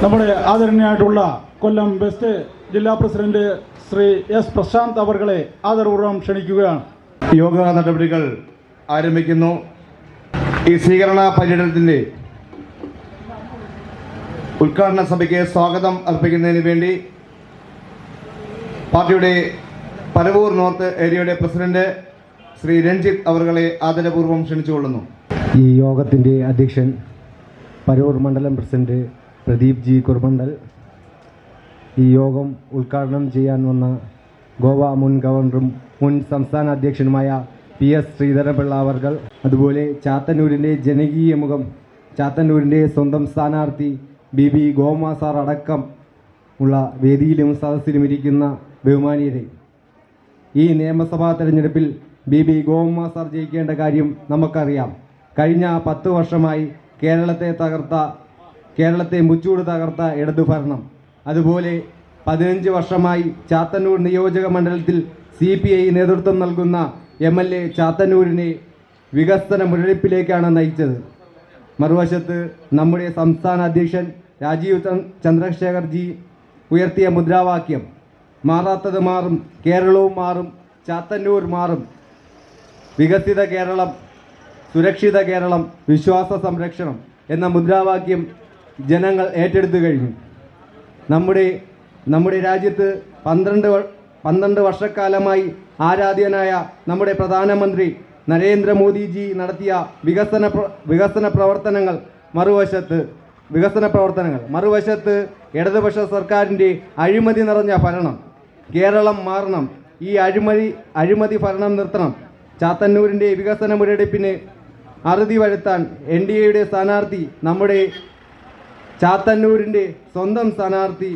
നമ്മുടെ ആദരണീയനായിട്ടുള്ള കൊല്ലം വെസ്റ്റ് ജില്ലാ president Shri S Prashant അവർകളെ ആദരപൂർവ്വം ക്ഷണിക്കുകയാണ്. യോഗ നടപടികൾ ആരംഭിക്കുന്നു. ഈ സ്വീകരണ പര്യടനത്തിൻ്റെ ഉദ്ഘാടന സഭയ്ക്ക് സ്വാഗതം അർപ്പിക്കുന്നതിന് വേണ്ടി പാർട്ടിയുടെ പരവൂർ നോർത്ത് ഏരിയയുടെ പ്രസിഡന്റ് ശ്രീ രഞ്ജിത്ത് അവർകളെ ആദരപൂർവ്വം ക്ഷണിച്ചുകൊള്ളുന്നു. ഈ യോഗത്തിൻ്റെ അധ്യക്ഷൻ പരവൂർ മണ്ഡലം പ്രസിഡന്റ് പ്രദീപ് ജി കുർമണ്ടൽ, ഈ യോഗം ഉദ്ഘാടനം ചെയ്യാൻ വന്ന ഗോവ മുൻ ഗവർണറും മുൻ സംസ്ഥാന അധ്യക്ഷനുമായ PS ശ്രീധരൻപിള്ള അവർകൾ, അതുപോലെ ചാത്തന്നൂരിൻ്റെ ജനകീയ മുഖം, ചാത്തന്നൂരിൻ്റെ സ്വന്തം സ്ഥാനാർത്ഥി BB ഗോപകുമാർ സാർ അടക്കം ഉള്ള വേദിയിലും സദസ്സിലും ഇരിക്കുന്ന ബഹുമാനീയരെ, ഈ നിയമസഭാ തെരഞ്ഞെടുപ്പിൽ BB ഗോപകുമാർ സാർ ജയിക്കേണ്ട കാര്യം നമുക്കറിയാം. കഴിഞ്ഞ 10 വർഷമായി കേരളത്തെ മുച്ചൂട് തകർത്ത ഇടതുഭരണം, അതുപോലെ 15 വർഷമായി ചാത്തന്നൂർ നിയോജക മണ്ഡലത്തിൽ CPI നേതൃത്വം നൽകുന്ന MLA ചാത്തന്നൂരിനെ വികസന മുരടിപ്പിലേക്കാണ് നയിച്ചത്. മറുവശത്ത് നമ്മുടെ സംസ്ഥാന അധ്യക്ഷൻ രാജീവ് ചന്ദ്രശേഖർജി ഉയർത്തിയ മുദ്രാവാക്യം മാറാത്തത് മാറും, കേരളവും മാറും, ചാത്തന്നൂർ മാറും, വികസിത കേരളം, സുരക്ഷിത കേരളം, വിശ്വാസ സംരക്ഷണം എന്ന മുദ്രാവാക്യം ജനങ്ങൾ ഏറ്റെടുത്തു കഴിഞ്ഞു. നമ്മുടെ രാജ്യത്ത് 12 വർഷക്കാലമായി ആരാധ്യനായ നമ്മുടെ പ്രധാനമന്ത്രി നരേന്ദ്രമോദിജി നടത്തിയ വികസന പ്രവർത്തനങ്ങൾ മറുവശത്ത് ഇടതുപക്ഷ സർക്കാരിൻ്റെ അഴിമതി നിറഞ്ഞ ഭരണം. കേരളം മാറണം, ഈ അഴിമതി ഭരണം നിർത്തണം. ചാത്തന്നൂരിൻ്റെ വികസന മുരടിപ്പിന് അറുതി വരുത്താൻ NDAയുടെ സ്ഥാനാർത്ഥി, നമ്മുടെ ചാത്തന്നൂരിൻ്റെ സ്വന്തം സ്ഥാനാർത്ഥി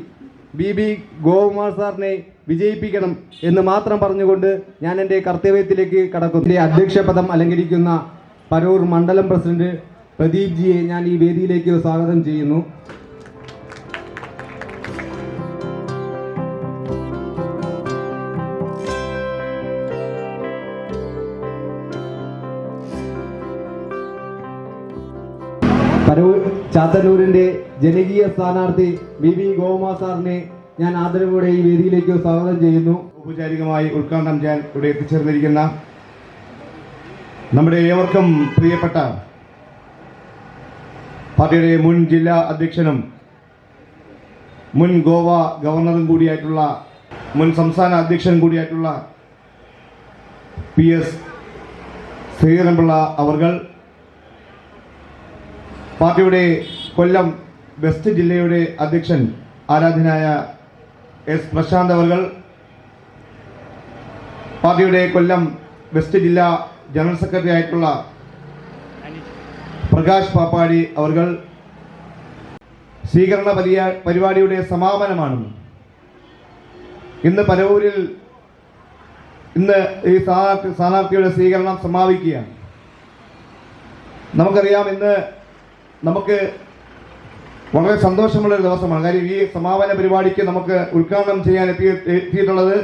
BB ഗോപകുമാർ സാറിനെ വിജയിപ്പിക്കണം എന്ന് മാത്രം പറഞ്ഞുകൊണ്ട് ഞാൻ എൻ്റെ കർത്തവ്യത്തിലേക്ക് കടക്കുന്നു. അധ്യക്ഷ പദം അലങ്കരിക്കുന്ന പരവൂർ മണ്ഡലം പ്രസിഡന്റ് പ്രദീപ് ജിയെ ഞാൻ ഈ വേദിയിലേക്ക് സ്വാഗതം ചെയ്യുന്നു. പരവൂർ ചാത്തന്നൂരിൻ്റെ ജനകീയ സ്ഥാനാർത്ഥി BB ഗോപകുമാർ സാറിനെ ഞാൻ ആദരവോടെ ഈ വേദിയിലേക്ക് സ്വാഗതം ചെയ്യുന്നു. ഔപചാരികമായി ഉദ്ഘാടനം ചെയ്യാൻ ഇവിടെ എത്തിച്ചേർന്നിരിക്കുന്ന നമ്മുടെ ഏവർക്കും പ്രിയപ്പെട്ട പാർട്ടിയുടെ മുൻ ജില്ലാ അധ്യക്ഷനും മുൻ ഗോവ ഗവർണറും കൂടിയായിട്ടുള്ള, മുൻ സംസ്ഥാന അധ്യക്ഷനും കൂടിയായിട്ടുള്ള PS ശ്രീധരൻപിള്ള അവർകൾ, പാർട്ടിയുടെ കൊല്ലം വെസ്റ്റ് ജില്ലയുടെ അധ്യക്ഷൻ ആരാധ്യനായ S പ്രശാന്ത് അവർകൾ, പാർട്ടിയുടെ കൊല്ലം വെസ്റ്റ് ജില്ലാ ജനറൽ സെക്രട്ടറി ആയിട്ടുള്ള പ്രകാശ് പാപ്പാടി അവർകൾ, സ്വീകരണ പരിപാടിയുടെ സമാപനമാണ് ഇന്ന് പരവൂരിൽ. ഇന്ന് ഈ സ്ഥാനാർത്ഥിയുടെ സ്വീകരണം സമാപിക്കുകയാണ്. നമുക്കറിയാം, ഇന്ന് നമുക്ക് വളരെ സന്തോഷമുള്ളൊരു ദിവസമാണ്. കാര്യം ഈ സമാപന പരിപാടിക്ക് നമുക്ക് ഉദ്ഘാടനം ചെയ്യാൻ എത്തിയിട്ടുള്ളത്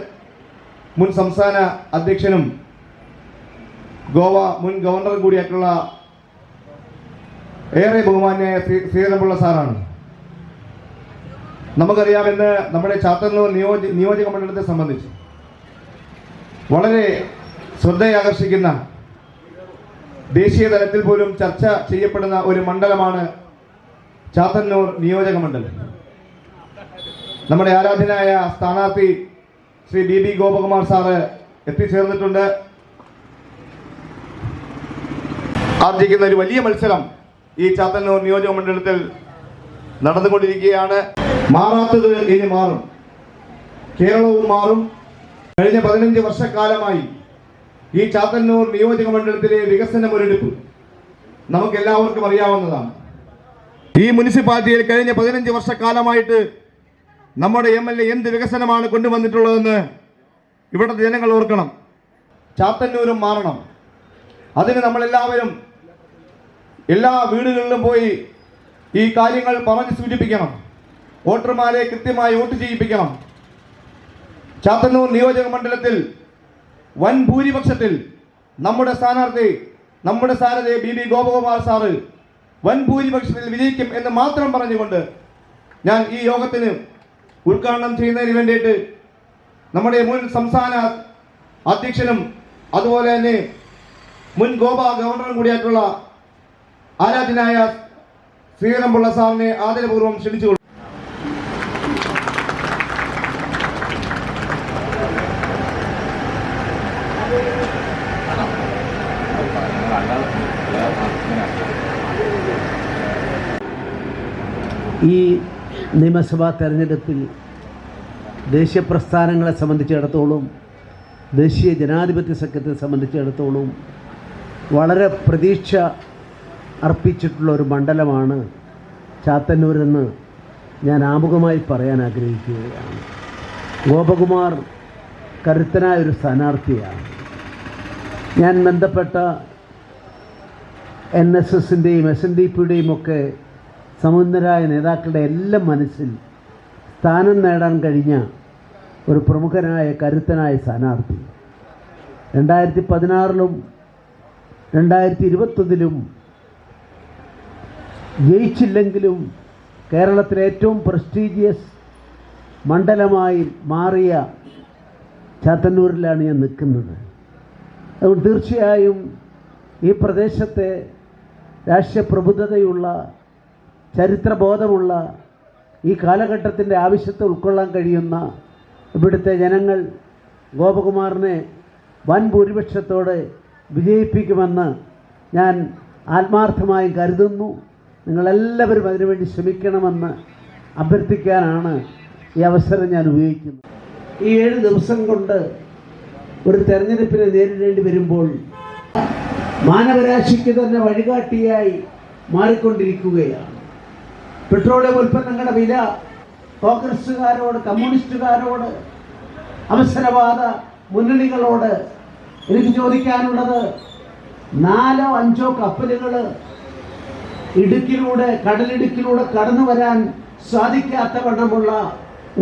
മുൻ സംസ്ഥാന അധ്യക്ഷനും ഗോവ മുൻ ഗവർണറും കൂടിയായിട്ടുള്ള ഏറെ ബഹുമാന്യ ശ്രീധരൻപിള്ള സാറാണ്. നമുക്കറിയാം, ഇന്ന് നമ്മുടെ ചാത്തന്നൂർ നിയോജക മണ്ഡലത്തെ സംബന്ധിച്ച് വളരെ ശ്രദ്ധയാകർഷിക്കുന്ന, ദേശീയ തലത്തിൽ പോലും ചർച്ച ചെയ്യപ്പെടുന്ന ഒരു മണ്ഡലമാണ് ചാത്തന്നൂർ നിയോജക മണ്ഡലം. നമ്മുടെ ആരാധനായ സ്ഥാനാർത്ഥി ശ്രീ BB ഗോപകുമാർ സാറ് എത്തിച്ചേർന്നിട്ടുണ്ട്. ആർജിക്കുന്ന ഒരു വലിയ മത്സരം ഈ ചാത്തന്നൂർ നിയോജക മണ്ഡലത്തിൽ നടന്നുകൊണ്ടിരിക്കുകയാണ്. മാറാത്തത് ഇനി മാറും, കേരളവും മാറും. കഴിഞ്ഞ 15 വർഷക്കാലമായി ഈ ചാത്തന്നൂർ നിയോജക മണ്ഡലത്തിലെ വികസന മുരടിപ്പ് നമുക്ക് എല്ലാവർക്കും അറിയാവുന്നതാണ്. ഈ മുനിസിപ്പാലിറ്റിയിൽ കഴിഞ്ഞ 15 വർഷക്കാലമായിട്ട് നമ്മുടെ MLA എന്ത് വികസനമാണ് കൊണ്ടുവന്നിട്ടുള്ളതെന്ന് ഇവിടുത്തെ ജനങ്ങൾ ഓർക്കണം. ചാത്തന്നൂരും മാറണം. അതിന് നമ്മളെല്ലാവരും എല്ലാ വീടുകളിലും പോയി ഈ കാര്യങ്ങൾ പറഞ്ഞ് സൂചിപ്പിക്കണം. വോട്ടർമാരെ കൃത്യമായി വോട്ട് ചെയ്യിപ്പിക്കണം. ചാത്തന്നൂർ നിയോജക മണ്ഡലത്തിൽ വൻ ഭൂരിപക്ഷത്തിൽ നമ്മുടെ സ്ഥാനാർത്ഥി BB ഗോപകുമാർ സാറ് വൻ ഭൂരിപക്ഷത്തിൽ വിജയിക്കും എന്ന് മാത്രം പറഞ്ഞുകൊണ്ട് ഞാൻ ഈ യോഗത്തിന് ഉദ്ഘാടനം ചെയ്യുന്നതിന് വേണ്ടിയിട്ട് നമ്മുടെ മുൻ സംസ്ഥാന അധ്യക്ഷനും അതുപോലെ തന്നെ മുൻ ഗോവ ഗവർണറും കൂടിയായിട്ടുള്ള ആരാധനായ ശ്രീധരൻപിള്ള സാറിനെ ആദരപൂർവ്വം ക്ഷണിച്ചു. ഈ നിയമസഭാ തെരഞ്ഞെടുപ്പിൽ ദേശീയ പ്രസ്ഥാനങ്ങളെ സംബന്ധിച്ചിടത്തോളം, ദേശീയ ജനാധിപത്യ സഖ്യത്തെ സംബന്ധിച്ചിടത്തോളം വളരെ പ്രതീക്ഷ അർപ്പിച്ചിട്ടുള്ള ഒരു മണ്ഡലമാണ് ചാത്തന്നൂരെന്ന് ഞാൻ ആമുഖമായി പറയാൻ ആഗ്രഹിക്കുകയാണ്. ഗോപകുമാർ കരുത്തനായ ഒരു സ്ഥാനാർത്ഥിയാണ്. ഞാൻ ബന്ധപ്പെട്ട NSSൻ്റെയും SNDPയുടെയും ഒക്കെ സമുന്നതരായ നേതാക്കളുടെ എല്ലാം മനസ്സിൽ സ്ഥാനം നേടാൻ കഴിഞ്ഞ ഒരു പ്രമുഖനായ കരുത്തനായ സ്ഥാനാർത്ഥി. 2016-ലും 2021-ലും ജയിച്ചില്ലെങ്കിലും കേരളത്തിലെ ഏറ്റവും പ്രസ്റ്റീജിയസ് മണ്ഡലമായി മാറിയ ചാത്തന്നൂരിലാണ് ഞാൻ നിൽക്കുന്നത്. അതുകൊണ്ട് തീർച്ചയായും ഈ പ്രദേശത്തെ രാഷ്ട്രീയ പ്രബുദ്ധതയുള്ള, ചരിത്രബോധമുള്ള, ഈ കാലഘട്ടത്തിൻ്റെ ആവശ്യത്തെ ഉൾക്കൊള്ളാൻ കഴിയുന്ന ഇവിടുത്തെ ജനങ്ങൾ ഗോപകുമാറിനെ വൻ ഭൂരിപക്ഷത്തോടെ വിജയിപ്പിക്കുമെന്ന് ഞാൻ ആത്മാർത്ഥമായി കരുതുന്നു. നിങ്ങളെല്ലാവരും അതിനുവേണ്ടി ശ്രമിക്കണമെന്ന് അഭ്യർത്ഥിക്കാനാണ് ഈ അവസരം ഞാൻ ഉപയോഗിക്കുന്നത്. ഈ 7 ദിവസം കൊണ്ട് ഒരു തെരഞ്ഞെടുപ്പിനെ നേരിടേണ്ടി വരുമ്പോൾ മാനവരാശിക്ക് തന്നെ വഴികാട്ടിയായി മാറിക്കൊണ്ടിരിക്കുകയാണ്. പെട്രോളിയം ഉൽപ്പന്നങ്ങളുടെ വില കോൺഗ്രസ്സുകാരോട്, കമ്മ്യൂണിസ്റ്റുകാരോട്, അവസരവാദ മുന്നണികളോട് എനിക്ക് ചോദിക്കാനുള്ളത്, 4 or 5 കപ്പലുകൾ ഇടുക്കിലൂടെ, കടലിടുക്കിലൂടെ കടന്നു വരാൻ സാധിക്കാത്ത വണ്ണമുള്ള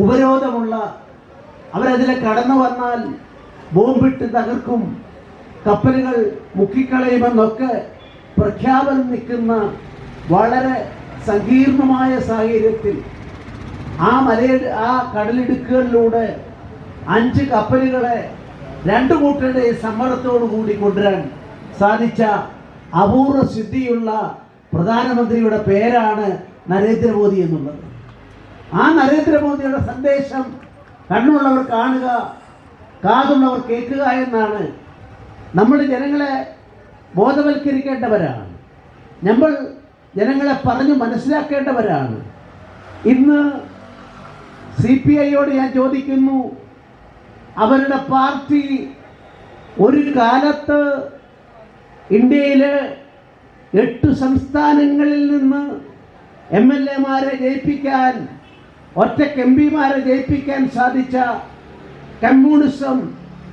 ഉപരോധമുള്ള, അവരതിലെ കടന്നു വന്നാൽ ബോംബിട്ട് തകർക്കും, കപ്പലുകൾ മുക്കിക്കളയുമെന്നൊക്കെ പ്രഖ്യാപനം നിൽക്കുന്ന വളരെ സങ്കീർണമായ സാഹചര്യത്തിൽ ആ കടലിടുക്കുകളിലൂടെ 5 കപ്പലുകളെ 2 കൂട്ടരുടെ സമ്മർദ്ദത്തോടു കൂടി കൊണ്ടുവരാൻ സാധിച്ച അപൂർവ സിദ്ധിയുള്ള പ്രധാനമന്ത്രിയുടെ പേരാണ് നരേന്ദ്രമോദി എന്നുള്ളത്. ആ നരേന്ദ്രമോദിയുടെ സന്ദേശം കണ്ണുള്ളവർ കാണുക, കാതുള്ളവർ കേൾക്കുക എന്നാണ്. നമ്മൾ ജനങ്ങളെ ബോധവൽക്കരിക്കേണ്ടവരാണ്. നമ്മൾ ജനങ്ങളെ പറഞ്ഞു മനസ്സിലാക്കേണ്ടവരാണ്. ഇന്ന് CPIയോട് ഞാൻ ചോദിക്കുന്നു, അവരുടെ പാർട്ടി ഒരു കാലത്ത് ഇന്ത്യയിലെ 8 സംസ്ഥാനങ്ങളിൽ നിന്ന് MLAമാരെ ജയിപ്പിക്കാൻ, ഒറ്റയ്ക്ക് MP മാരെ ജയിപ്പിക്കാൻ സാധിച്ച കമ്മ്യൂണിസം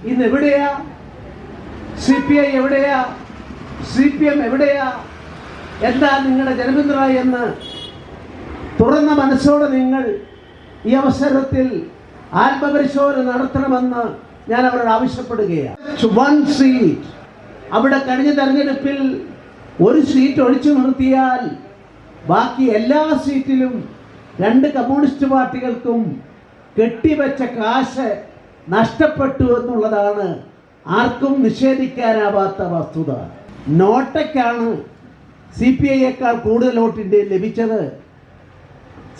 ഇന്ന് എവിടെയാ? CPI എവിടെയാ? CPM എവിടെയാ? എന്താ നിങ്ങളുടെ ജനപിന്തുണ എന്ന് തുറന്ന മനസ്സോടെ നിങ്ങൾ ഈ അവസരത്തിൽ ആത്മപരിശോധന നടത്തണമെന്ന് ഞാൻ അവരോട് ആവശ്യപ്പെടുകയാണ്. 1 സീറ്റ്, അവിടെ കഴിഞ്ഞ തെരഞ്ഞെടുപ്പിൽ 1 സീറ്റ് ഒഴിച്ചു നിർത്തിയാൽ ബാക്കി എല്ലാ സീറ്റിലും 2 കമ്മ്യൂണിസ്റ്റ് പാർട്ടികൾക്കും കെട്ടിവെച്ച കാശ് നഷ്ടപ്പെട്ടു എന്നുള്ളതാണ് ആർക്കും നിഷേധിക്കാനാവാത്ത വസ്തുത. നോട്ടയ്ക്കാണ് CPIയേക്കാൾ കൂടുതൽ വോട്ട് ഇന്ത്യയിൽ ലഭിച്ചത്.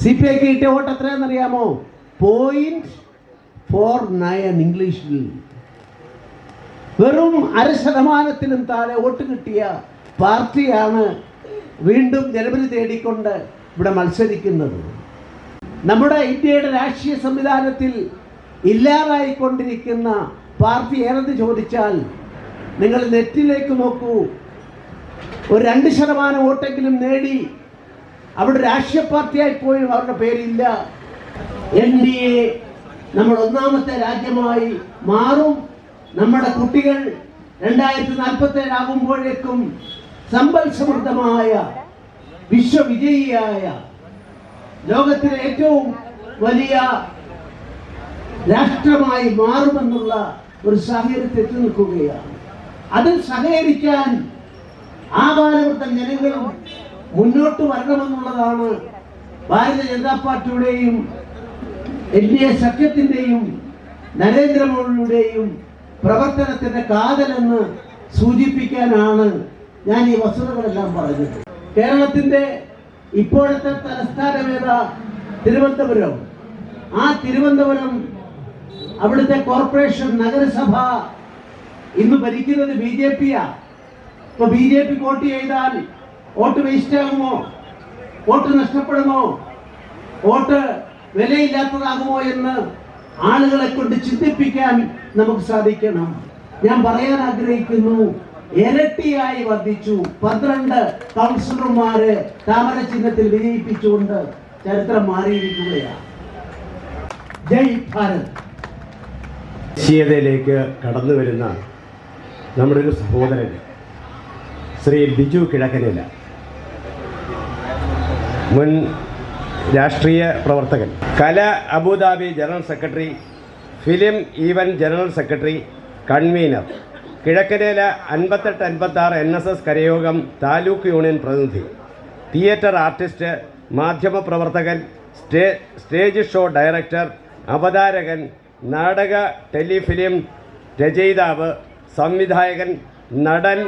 CPIക്ക് കിട്ടിയ വോട്ട് എത്രയാണെന്നറിയാമോ? 0.49 ഇംഗ്ലീഷിൽ. വെറും 0.5% താഴെ വോട്ട് കിട്ടിയ പാർട്ടിയാണ് വീണ്ടും ജനബലി തേടിക്കൊണ്ട് ഇവിടെ മത്സരിക്കുന്നത്. നമ്മുടെ ഇന്ത്യയുടെ രാഷ്ട്രീയ സംവിധാനത്തിൽ ഇല്ലാതായിക്കൊണ്ടിരിക്കുന്ന പാർട്ടി ഏതെന്ന് ചോദിച്ചാൽ നിങ്ങൾ നെറ്റിലേക്ക് നോക്കൂ. ഒരു 2% വോട്ടെങ്കിലും നേടി അവിടെ രാഷ്ട്രീയ പാർട്ടിയായി പോയും അവരുടെ പേരില്ല. NDA നമ്മൾ 1ാമത്തെ രാജ്യമായി മാറും. നമ്മുടെ കുട്ടികൾ 2047 ആകുമ്പോഴേക്കും സമ്പൽ സമൃദ്ധമായ, വിശ്വവിജയിയായ, ലോകത്തിലെ ഏറ്റവും വലിയ രാഷ്ട്രമായി മാറുമെന്നുള്ള ഒരു സാഹചര്യത്തിൽ എത്തി നിൽക്കുകയാണ്. അതിൽ സഹകരിക്കാൻ ആബാലവൃദ്ധ ജനങ്ങളും മുന്നോട്ട് വരണമെന്നുള്ളതാണ് ഭാരതീയ ജനതാ പാർട്ടിയുടെയും NDA സഖ്യത്തിന്റെയും നരേന്ദ്രമോദിയുടെയും പ്രവർത്തനത്തിന്റെ കാതലെന്ന് സൂചിപ്പിക്കാനാണ് ഞാൻ ഈ വസ്തുതകളെല്ലാം പറഞ്ഞത്. കേരളത്തിന്റെ ഇപ്പോഴത്തെ തലസ്ഥാനമേത തിരുവനന്തപുരം. ആ തിരുവനന്തപുരം അവിടുത്തെ കോർപ്പറേഷൻ നഗരസഭ ഇന്ന് ഭരിക്കുന്നത് BJP-യാ. ഇപ്പൊ BJP വോട്ട് ചെയ്താൽ വോട്ട് വേസ്റ്റ് ആകുമോ? വോട്ട് നഷ്ടപ്പെടുമോ? വോട്ട് വിലയില്ലാത്തതാകുമോ എന്ന് ആളുകളെ കൊണ്ട് ചിന്തിപ്പിക്കാൻ നമുക്ക് സാധിക്കണം. ഞാൻ പറയാൻ ആഗ്രഹിക്കുന്നു, ഇരട്ടിയായി വർദ്ധിച്ചു. 12 കൗൺസിലർമാര് താമര ചിഹ്നത്തിൽ വിജയിപ്പിച്ചുകൊണ്ട് ചരിത്രം മാറിയിരിക്കുകയാണ്. ജയ് ഭാരത്. ദേശീയതയിലേക്ക് കടന്നു വരുന്ന നമ്മുടെ ഒരു സഹോദരൻ ശ്രീ ബിജു കിഴക്കനില, മുൻ രാഷ്ട്രീയ പ്രവർത്തകൻ, Kala Abu Dhabi general secretary, film event general secretary, convener, Kizhakkanela 58-56 NSS കരയോഗം താലൂക്ക് യൂണിയൻ പ്രതിനിധി, തിയേറ്റർ ആർട്ടിസ്റ്റ്, മാധ്യമപ്രവർത്തകൻ, സ്റ്റേജ് ഷോ ഡയറക്ടർ, അവതാരകൻ, നാടക ടെലിഫിലിം രചയിതാവ്, സംവിധായകൻ, നടൻ,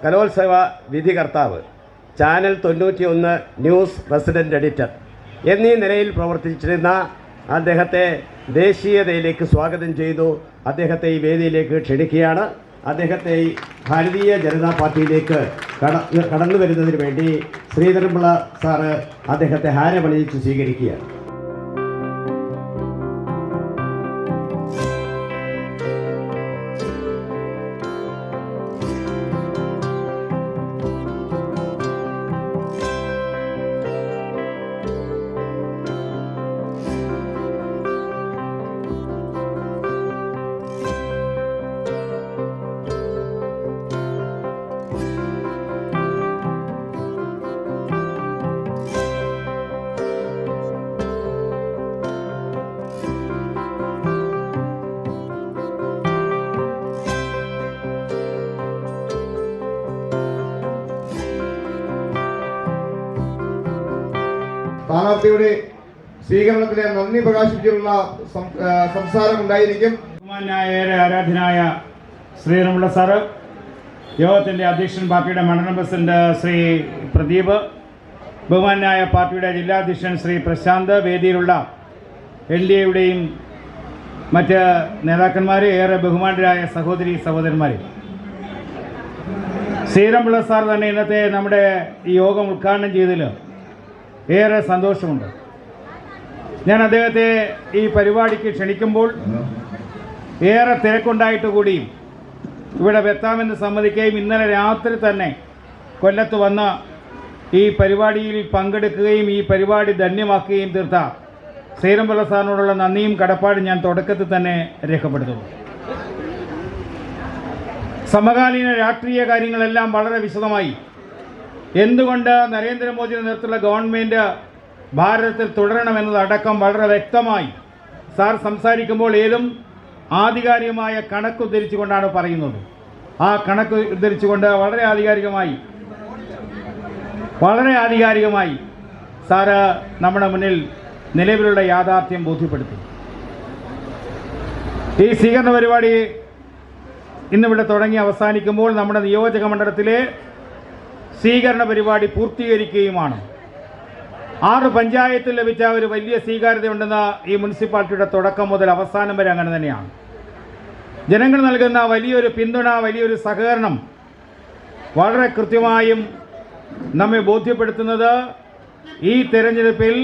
കലോത്സവ വിധികർത്താവ്, ചാനൽ 91 ന്യൂസ് റെസിഡന്റ് എഡിറ്റർ എന്നീ നിലയിൽ പ്രവർത്തിച്ചിരുന്ന അദ്ദേഹത്തെ ദേശീയതയിലേക്ക് സ്വാഗതം ചെയ്തു. അദ്ദേഹത്തെ ഈ വേദിയിലേക്ക് ക്ഷണിക്കുകയാണ്. അദ്ദേഹത്തെ ഈ ഭാരതീയ ജനതാ പാർട്ടിയിലേക്ക് കടന്നു വരുന്നതിന് വേണ്ടി ശ്രീധരൻപിള്ള സാറ് അദ്ദേഹത്തെ ഹാരമണിയിച്ച് സ്വീകരിക്കുകയാണ്. സ്ഥാനാർത്ഥിയുടെ സ്വീകരണത്തിന് നന്ദി പ്രകാശിപ്പിച്ചുള്ള സംസാരം ഉണ്ടായിരിക്കും. ബഹുമാന്യായ ആരാധനായ ശ്രീധരൻപിള്ള സാറ്, യോഗത്തിൻ്റെ അധ്യക്ഷൻ, പാർട്ടിയുടെ മണ്ഡലം പ്രസിഡന്റ് ശ്രീ പ്രദീപ്, ബഹുമാന്യായ പാർട്ടിയുടെ ജില്ലാധ്യക്ഷൻ ശ്രീ പ്രശാന്ത്, വേദിയിലുള്ള NDAയുടെയും മറ്റ് നേതാക്കന്മാരെ, ഏറെ ബഹുമാനരായ സഹോദരി സഹോദരന്മാരെ, ശ്രീധരൻപിള്ള സാർ തന്നെ ഇന്നത്തെ നമ്മുടെ ഈ യോഗം ഉദ്ഘാടനം ചെയ്തതിൽ ഏറെ സന്തോഷമുണ്ട്. ഞാൻ അദ്ദേഹത്തെ ഈ പരിപാടിക്ക് ക്ഷണിക്കുമ്പോൾ ഏറെ തിരക്കുണ്ടായിട്ട് കൂടിയും ഇവിടെ എത്താമെന്ന് സമ്മതിക്കുകയും ഇന്നലെ രാത്രി തന്നെ കൊല്ലത്ത് വന്ന് ഈ പരിപാടിയിൽ പങ്കെടുക്കുകയും ഈ പരിപാടി ധന്യമാക്കുകയും തീർത്ത ശ്രീധരൻപിള്ള സാറിനോടുള്ള നന്ദിയും കടപ്പാടും ഞാൻ തുടക്കത്തിൽ തന്നെ രേഖപ്പെടുത്തുന്നു. സമകാലീന രാഷ്ട്രീയ കാര്യങ്ങളെല്ലാം വളരെ വിശദമായി, എന്തുകൊണ്ട് നരേന്ദ്രമോദിയുടെ നേതൃത്വത്തിലുള്ള ഗവൺമെൻറ് ഭാരതത്തിൽ തുടരണമെന്നതടക്കം വളരെ വ്യക്തമായി സാർ സംസാരിക്കുമ്പോൾ ഏതും ആധികാരികമായ കണക്ക് ഉദ്ധരിച്ചുകൊണ്ടാണ് പറയുന്നത്. ആ കണക്ക് ഉദ്ധരിച്ചുകൊണ്ട് വളരെ ആധികാരികമായി സാറ് നമ്മുടെ മുന്നിൽ നിലവിലുള്ള യാഥാർത്ഥ്യം ബോധ്യപ്പെടുത്തി. ഈ സ്വീകരണ പരിപാടി ഇന്നിവിടെ തുടങ്ങി അവസാനിക്കുമ്പോൾ നമ്മുടെ നിയോജക മണ്ഡലത്തിലെ സ്വീകരണ പരിപാടി പൂർത്തീകരിക്കുകയുമാണ്. 6 പഞ്ചായത്തിൽ ലഭിച്ച ഒരു വലിയ സ്വീകാര്യതയുണ്ടെന്ന ഈ മുനിസിപ്പാലിറ്റിയുടെ തുടക്കം മുതൽ അവസാനം വരെ അങ്ങനെ തന്നെയാണ്. ജനങ്ങൾ നൽകുന്ന വലിയൊരു പിന്തുണ, വലിയൊരു സഹകരണം വളരെ കൃത്യമായും നമ്മെ ബോധ്യപ്പെടുത്തുന്നത് ഈ തെരഞ്ഞെടുപ്പിൽ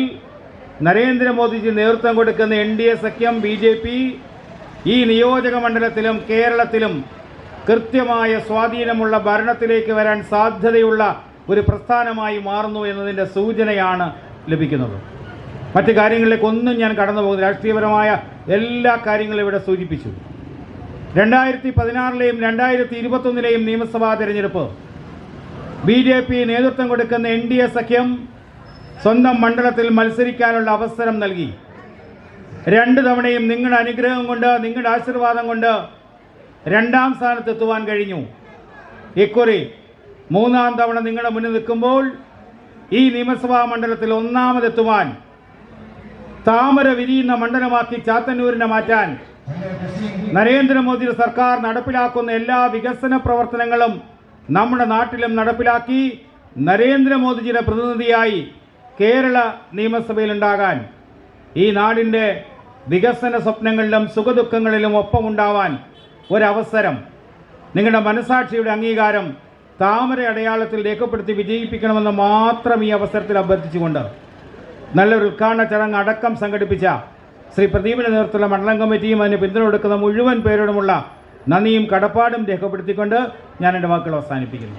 നരേന്ദ്രമോദിജി നേതൃത്വം കൊടുക്കുന്ന NDA സഖ്യം BJP ഈ നിയോജക മണ്ഡലത്തിലും കേരളത്തിലും കൃത്യമായ സ്വാധീനമുള്ള ഭരണത്തിലേക്ക് വരാൻ സാധ്യതയുള്ള ഒരു പ്രസ്ഥാനമായി മാറുന്നു എന്നതിൻ്റെ സൂചനയാണ് ലഭിക്കുന്നത്. മറ്റു കാര്യങ്ങളിലേക്കൊന്നും ഞാൻ കടന്നു പോകുന്നു. രാഷ്ട്രീയപരമായ എല്ലാ കാര്യങ്ങളും ഇവിടെ സൂചിപ്പിച്ചു. 2016-ലെയും 2021-ലെയും നിയമസഭാ തെരഞ്ഞെടുപ്പ് BJP നേതൃത്വം കൊടുക്കുന്ന NDA സഖ്യം സ്വന്തം മണ്ഡലത്തിൽ മത്സരിക്കാനുള്ള അവസരം നൽകി. 2 തവണയും നിങ്ങളുടെ അനുഗ്രഹം കൊണ്ട്, നിങ്ങളുടെ ആശീർവാദം കൊണ്ട് 2ാം സ്ഥാനത്തെത്തുവാൻ കഴിഞ്ഞു. ഇക്കുറി 3ാം തവണ നിങ്ങളുടെ മുന്നിൽ നിൽക്കുമ്പോൾ ഈ നിയമസഭാ മണ്ഡലത്തിൽ ഒന്നാമതെത്തുവാൻ, താമര വിരിയുന്ന മണ്ഡലമാക്കി ചാത്തന്നൂരിനെ മാറ്റാൻ നരേന്ദ്രമോദിയുടെ സർക്കാർ നടപ്പിലാക്കുന്ന എല്ലാ വികസന പ്രവർത്തനങ്ങളും നമ്മുടെ നാട്ടിലും നടപ്പിലാക്കി നരേന്ദ്രമോദിജിയുടെ പ്രതിനിധിയായി കേരള നിയമസഭയിൽ ഉണ്ടാകാൻ, ഈ നാടിൻ്റെ വികസന സ്വപ്നങ്ങളിലും സുഖദുഃഖങ്ങളിലും ഒപ്പമുണ്ടാവാൻ ഒരവസരം, നിങ്ങളുടെ മനസാക്ഷിയുടെ അംഗീകാരം താമര അടയാളത്തിൽ രേഖപ്പെടുത്തി വിജയിപ്പിക്കണമെന്ന് മാത്രം ഈ അവസരത്തിൽ അഭ്യർത്ഥിച്ചുകൊണ്ട് നല്ലൊരു ഉദ്ഘാടന ചടങ്ങ് അടക്കം സംഘടിപ്പിച്ച ശ്രീ പ്രദീപിന്റെ നേതൃത്വത്തിലുള്ള മണ്ഡലം കമ്മിറ്റിയും അതിന് പിന്തുണ കൊടുക്കുന്ന മുഴുവൻ പേരോടുമുള്ള നന്ദിയും കടപ്പാടും രേഖപ്പെടുത്തിക്കൊണ്ട് ഞാൻ എൻ്റെ വാക്കുകൾ അവസാനിപ്പിക്കുന്നു.